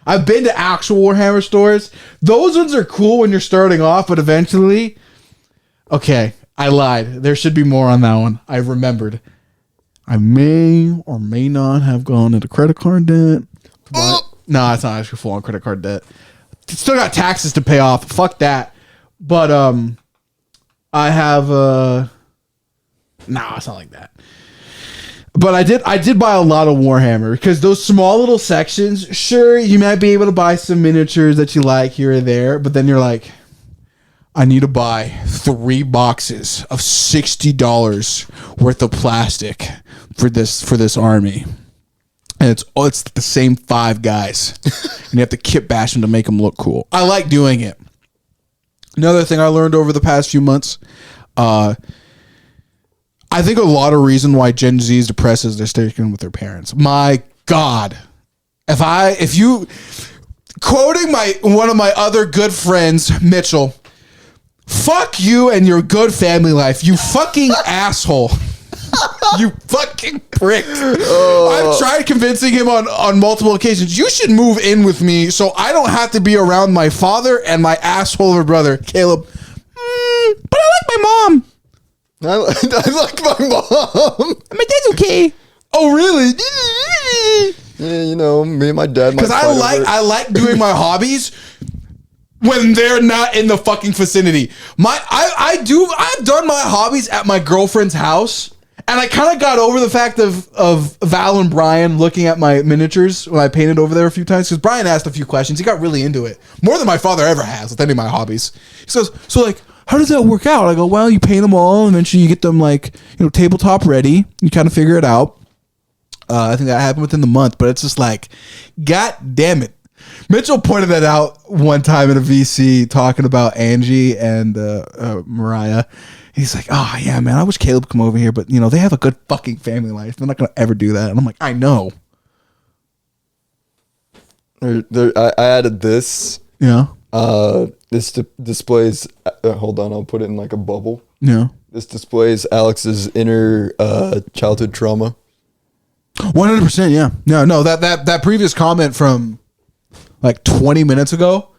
I've been to actual Warhammer stores. Those ones are cool when you're starting off, but eventually, okay, I lied. There should be more on that one. I remembered. I may or may not have gone into credit card debt. No, it's not actually full on credit card debt. Still got taxes to pay off. Fuck that. But I have no, it's not like that. But I did buy a lot of Warhammer because those small little sections, sure, you might be able to buy some miniatures that you like here or there, but then you're like, I need to buy 3 boxes of $60 worth of plastic for this army. And it's the same 5 guys. And you have to kit bash them to make them look cool. I like doing it. Another thing I learned over the past few months, I think a lot of reason why Gen Z is depressed is they're sticking with their parents. My God. If you quoting one of my other good friends, Mitchell, fuck you and your good family life, you fucking asshole. You fucking prick. I've tried convincing him on multiple occasions. You should move in with me so I don't have to be around my father and my asshole of a brother, Caleb. But I like my mom. I like my mom. My dad's okay. Oh, really? Yeah, you know, me and my dad. Because I like doing my hobbies when they're not in the fucking vicinity. I've done my hobbies at my girlfriend's house, and I kind of got over the fact of Val and Brian looking at my miniatures when I painted over there a few times. Because Brian asked a few questions. He got really into it, more than my father ever has with any of my hobbies. He says, so like, how does that work out? I go, well, you paint them all, and eventually you get them like, tabletop ready. You kind of figure it out. I think that happened within the month, but it's just like, God damn it. Mitchell pointed that out one time in a VC talking about Angie and Mariah. He's like, oh yeah, man, I wish Caleb would come over here, but they have a good fucking family life. They're not going to ever do that. And I'm like, I know. I added this. Yeah. This displays. Hold on, I'll put it in like a bubble. Yeah. This displays Alex's inner childhood trauma. 100%. Yeah. No. That previous comment from like 20 minutes ago.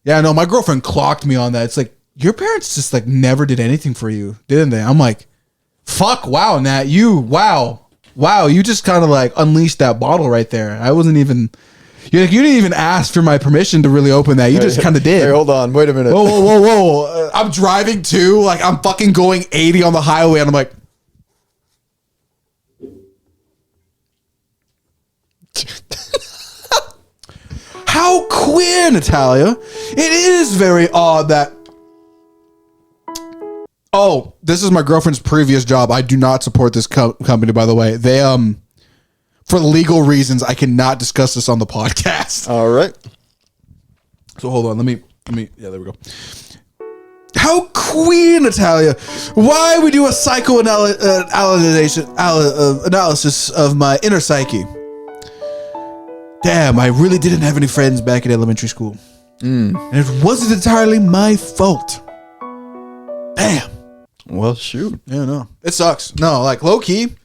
Yeah. No, my girlfriend clocked me on that. It's like, your parents just like never did anything for you, didn't they? I'm like, fuck. Wow, Nat. Wow. You just kind of like unleashed that bottle right there. I wasn't even. You didn't even ask for my permission to really open that. You just kind of did. Hey, hold on. Wait a minute. Whoa. I'm driving too. Like, I'm fucking going 80 on the highway. And I'm like. How queer, Natalia. It is very odd that. Oh, this is my girlfriend's previous job. I do not support this company, by the way. They, for legal reasons, I cannot discuss this on the podcast. All right. So hold on. Let me. Yeah, there we go. How queer, Natalia. Why we do a psychoanalysis of my inner psyche. Damn, I really didn't have any friends back in elementary school. And it wasn't entirely my fault. Damn. Well, shoot. Yeah, no. It sucks. No, like low key.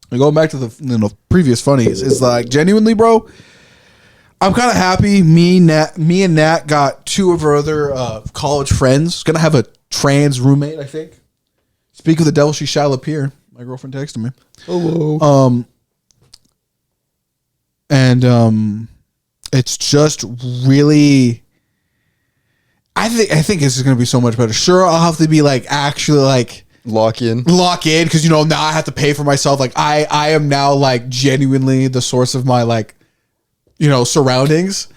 Going back to the previous funnies, is like genuinely, bro. I'm kind of happy. Me and Nat got 2 of our other college friends. Gonna have a trans roommate, I think. Speak of the devil, she shall appear. My girlfriend texted me. Hello. And it's just really. I think this is gonna be so much better. Sure, I'll have to be like actually like. Lock in because now I have to pay for myself. Like I am now like genuinely the source of my like surroundings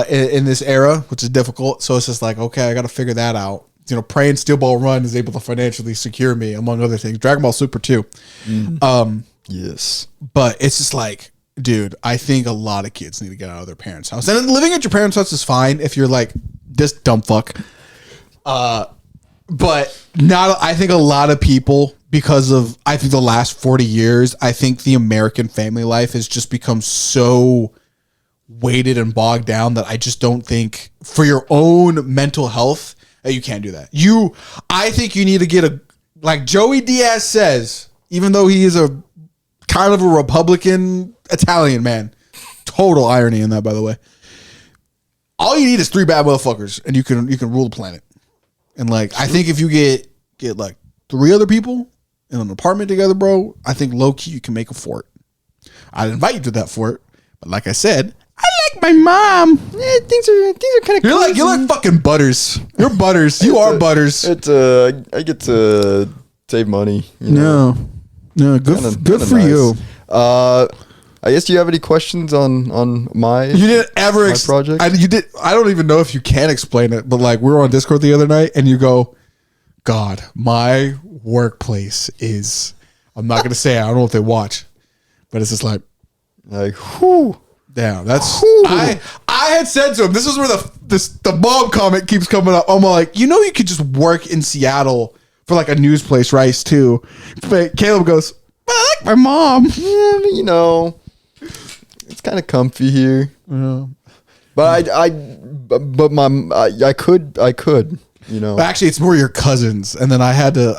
in this era, which is difficult. So it's just like, okay, I got to figure that out. Praying Steel Ball Run is able to financially secure me, among other things. Dragon Ball Super 2. Yes, but it's just like, dude, I think a lot of kids need to get out of their parents' house. And living at your parents' house is fine if you're like this dumb fuck. But I think a lot of people, because of, I think the last 40 years, I think the American family life has just become so weighted and bogged down that I just don't think for your own mental health that you can't do that. I think you need to get like Joey Diaz says, even though he is a kind of a Republican Italian man. Total irony in that, by the way. All you need is 3 bad motherfuckers, and you can rule the planet. And like, I think if you get like 3 other people in an apartment together, bro, I think low key you can make a fort. I'd invite you to that fort, but like I said, I like my mom. Things are kind of. You're like fucking Butters. You're Butters. You are Butters. I get to save money. No, good for nice. you. I guess, do you have any questions on my You didn't ever project? I don't even know if you can explain it, but like we were on Discord the other night and you go, God, my workplace is, I'm not gonna say, I don't know if they watch, but it's just like whew. Damn, that's Whew. I had said to him, this is where the mom comment keeps coming up. I'm like, you could just work in Seattle for like a news place, right? Too. But Caleb goes, I like my mom. Yeah, it's kind of comfy here. Yeah. But I could. But actually, it's more your cousins. And then I had to.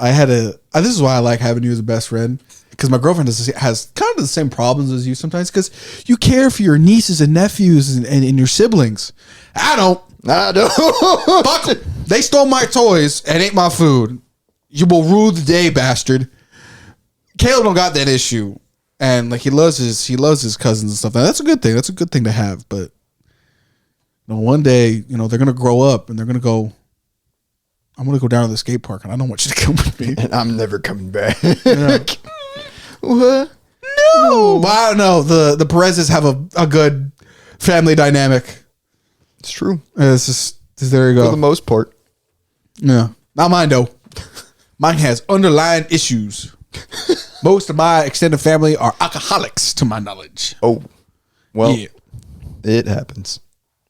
This is why I like having you as a best friend, because my girlfriend has kind of the same problems as you sometimes, because you care for your nieces and nephews and your siblings. I don't. Fuck 'em. They stole my toys and ate my food. You will rue the day, bastard. Caleb don't got that issue, and like he loves his cousins and stuff. And that's a good thing. That's a good thing to have. But one day, they're gonna grow up and they're gonna go. I'm gonna go down to the skate park, and I don't want you to come with me. And I'm never coming back. Yeah. What? No, but I don't know. The Perez's have a good family dynamic. It's true. It's just there you go. For the most part. Yeah, not mine though. Mine has underlying issues. Most of my extended family are alcoholics, to my knowledge. Oh, well, yeah. It happens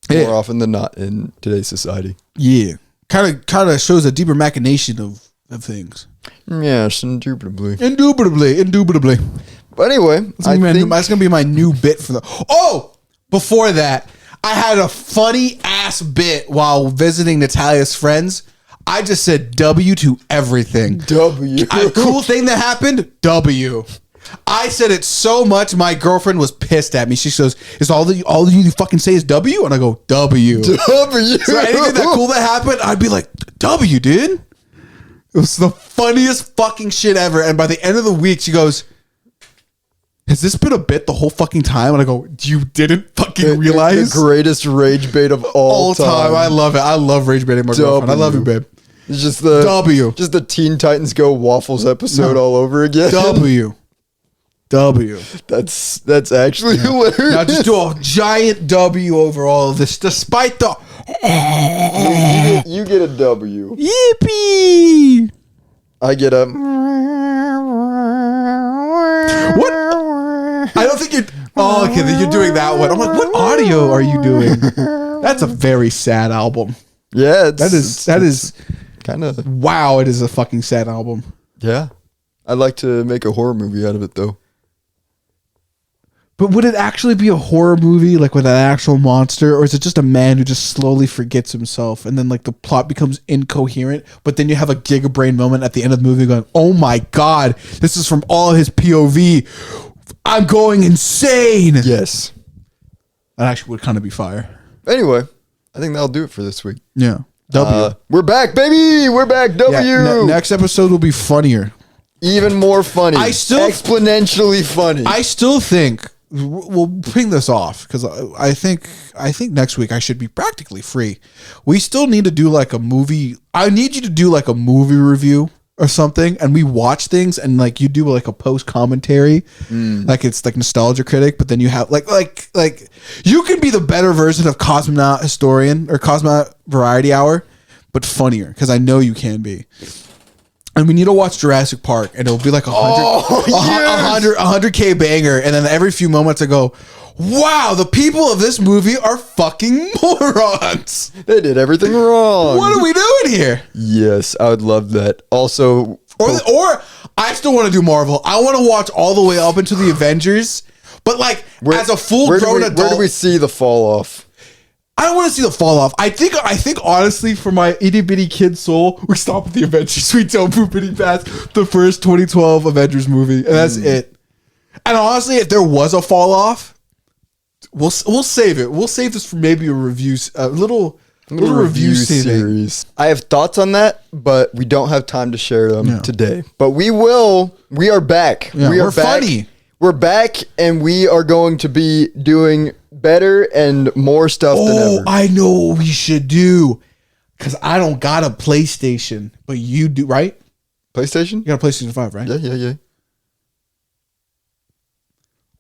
more often than not in today's society. Yeah, kind of shows a deeper machination of things. Yes, indubitably. Indubitably. But anyway, that's gonna be my new bit for the. Oh, before that, I had a funny ass bit while visiting Natalia's friends. I just said W to everything. W. A cool thing that happened. W. I said it so much, my girlfriend was pissed at me. She goes, "Is all you fucking say is W?" And I go, W. W. So anything that cool that happened, I'd be like, W, dude. It was the funniest fucking shit ever. And by the end of the week, she goes, has this been a bit the whole fucking time? And I go, you didn't fucking realize? The greatest rage bait of all time. I love it. I love rage baiting my girlfriend. I love you, babe. It's just the W. Just the Teen Titans Go Waffles episode all over again. W. That's actually hilarious. Now just do a giant W over all of this, despite the. You get a W. Yippee! I get a. What? I don't think you're. Oh, okay. Then you're doing that one. I'm like, what audio are you doing? That's a very sad album. Yeah, that is kind of. Wow, it is a fucking sad album. Yeah, I'd like to make a horror movie out of it though. But would it actually be a horror movie, like with an actual monster, or is it just a man who just slowly forgets himself, and then like the plot becomes incoherent? But then you have a gigabrain moment at the end of the movie, going, "Oh my god, this is from all his POV. I'm going insane." Yes, that actually would kind of be fire. Anyway, I think that'll do it for this week. Yeah, W. We're back, baby. We're back. W. Yeah, next episode will be funnier, even more funny. Exponentially funny. I still think. We'll bring this off because I think next week I should be practically free. We still need to do like a movie. I need you to do like a movie review or something, and we watch things, and like you do like a post commentary, like it's like Nostalgia Critic, but then you have like you can be the better version of Cosmonaut Historian or Cosmonaut Variety Hour, but funnier, because I know you can be. And we need to watch Jurassic Park, and it'll be like 100K banger, and then every few moments I go, wow, the people of this movie are fucking morons. They did everything wrong. What are we doing here? Yes, I would love that. Also, or I still want to do Marvel. I want to watch all the way up into the Avengers, But like as a full grown adult, where do we see the fall off? I don't want to see the fall off. I think honestly, for my itty bitty kid soul, we stop at the Avengers. We don't poopity past the first 2012 Avengers movie, and that's it. And honestly, if there was a fall off, we'll save it. We'll save this for maybe a review, a little review series. I have thoughts on that, but we don't have time to share them today. But we will. We are back. Yeah, we're back. Funny. We're back, and we are going to be doing better and more stuff than ever. I know what we should do. Because I don't got a PlayStation, but you do, right? PlayStation? You got a PlayStation 5, right? Yeah.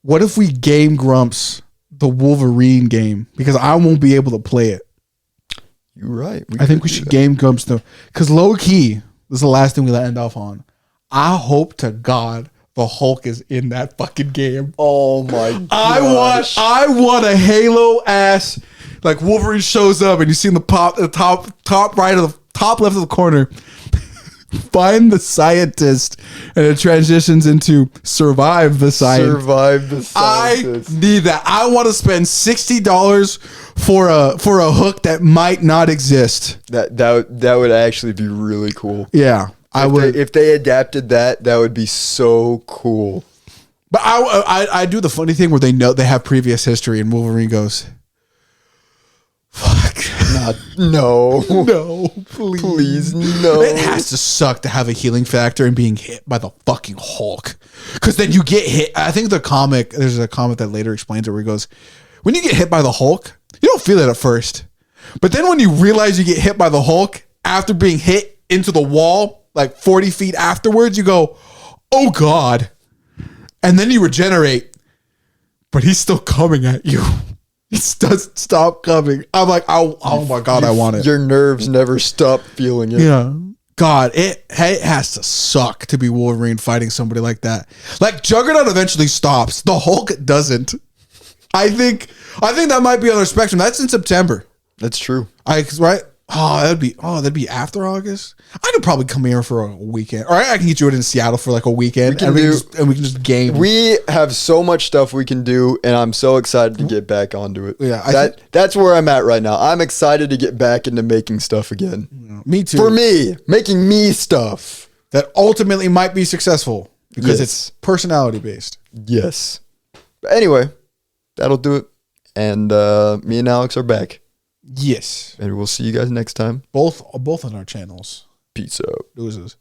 What if we Game Grumps the Wolverine game? Because I won't be able to play it. You're right. I think we should Game Grumps though. Because low key, this is the last thing we'll end off on. I hope to God the Hulk is in that fucking game. Oh my god! I want a Halo ass, like Wolverine shows up and you see in the top right of the top left of the corner. Find the scientist, and it transitions into survive the scientist. Survive the scientist. I need that. I want to spend $60 for a hook that might not exist. That would actually be really cool. Yeah. If they adapted that would be so cool. But I do the funny thing where they know they have previous history, and Wolverine goes, "Fuck, no, please, no." It has to suck to have a healing factor and being hit by the fucking Hulk, because then you get hit. I think there's a comic that later explains it where he goes, when you get hit by the Hulk, you don't feel it at first, but then when you realize you get hit by the Hulk after being hit into the wall, like 40 feet afterwards, you go, oh God. And then you regenerate, but he's still coming at you. He doesn't stop coming. I'm like, oh my God, I want it. Your nerves never stop feeling it. Yeah. God, it has to suck to be Wolverine fighting somebody like that. Like Juggernaut eventually stops. The Hulk doesn't. I think that might be on the spectrum. That's in September. That's true. Right? That'd be after August. I could probably come here for a weekend, or I can get you in Seattle for like a weekend, and we can just game. We have so much stuff we can do, and I'm so excited to get back onto it. Yeah, that's where I'm at right now. I'm excited to get back into making stuff again. Me too. For me, making me stuff that ultimately might be successful because it's personality based. Yes. But anyway, that'll do it, and me and Alex are back. Yes. And we'll see you guys next time. Both on our channels. Peace out. Deuces.